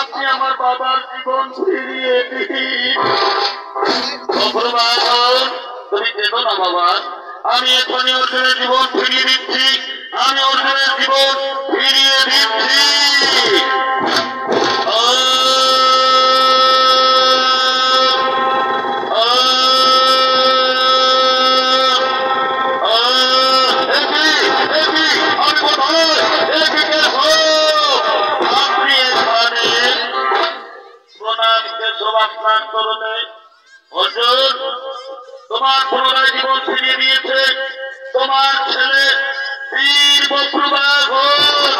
আপনি আমার বাবার জীবন ফিরিয়ে দিন। তুমি দেখো না বাবা, আমি এখনই অর্জুনের জীবন ফিরিয়ে দিচ্ছি, আমি অর্জুনের জীবন ফিরিয়ে দিচ্ছি। অর্জুন তোমার পুনরায় জীবন ফিরিয়ে দিয়েছে তোমার ছেলে বীর বজ্রবাহন।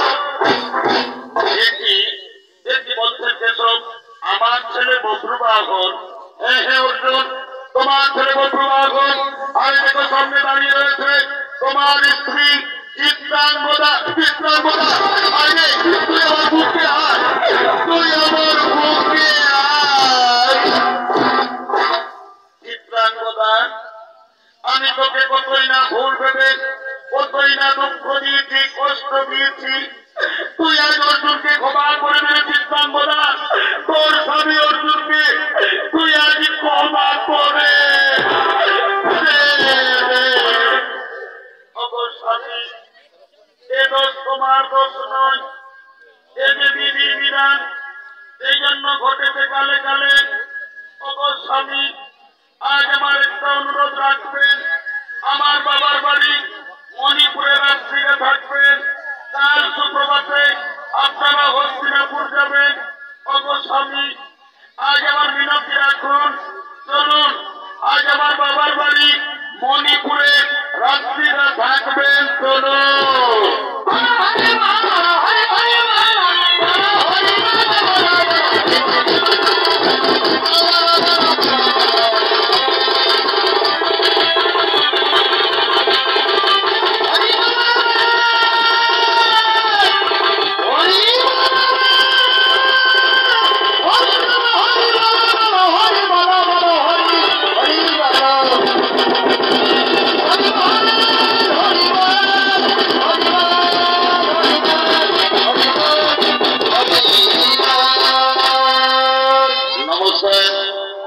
দেখি বলছেন কেশব, আমার ছেলে বজ্রবাহন? হ্যাঁ হ্যাঁ অর্জুন, তোমার ছেলে বজ্রবাহন। আর দেখো সামনে দাঁড়িয়ে রয়েছে তোমার স্ত্রী চিত্রাঙ্গদা। চিত্রাঙ্গদা আরে তুই আমার বুকে আয়, তুই আমার বুকে আয়। চিত্রাঙ্গদা, আমি তোকে কতই না ভুল ভেবে, কতই না দুঃখ দিয়েছি, কষ্ট দিয়েছি, তুই আজ অর্জুনকে ক্ষমা করে দিলে। চিত্রাঙ্গদা, তোর স্বামী অর্জুনকে তুই আজ ক্ষমা করে স্বামী। এ দোষ তোমার দোষ নয়, এ যে বিধির বিধান, এই জন্য ঘটেছে কালে কালে। স্বামী, আজ আমার একটা অনুরোধ রাখবেন, আমার বাবার বাড়ি মণিপুরের রাত্রিরে থাকবেন, কাল সুপ্রভাতে আপনারা হস্তিনাপুর যাবেন। স্বামী, আজ আমার মিনতি রাখুন, চলুন আজ আমার বাবার বাড়ি মণিপুরে রাত্রিরা থাকবেন। চলুন।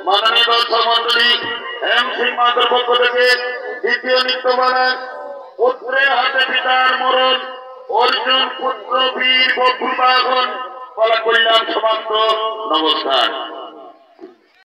মাননীয় দর্শক মন্ডলী, MC মাধব পক্ষ থেকে দ্বিতীয় নৃত্যমালার পুত্রের হাতে পিতার মরণ, অর্জুন পুত্র বীর বজ্রবাহন কলা কল্যাণ সমাপ্ত। নমস্কার।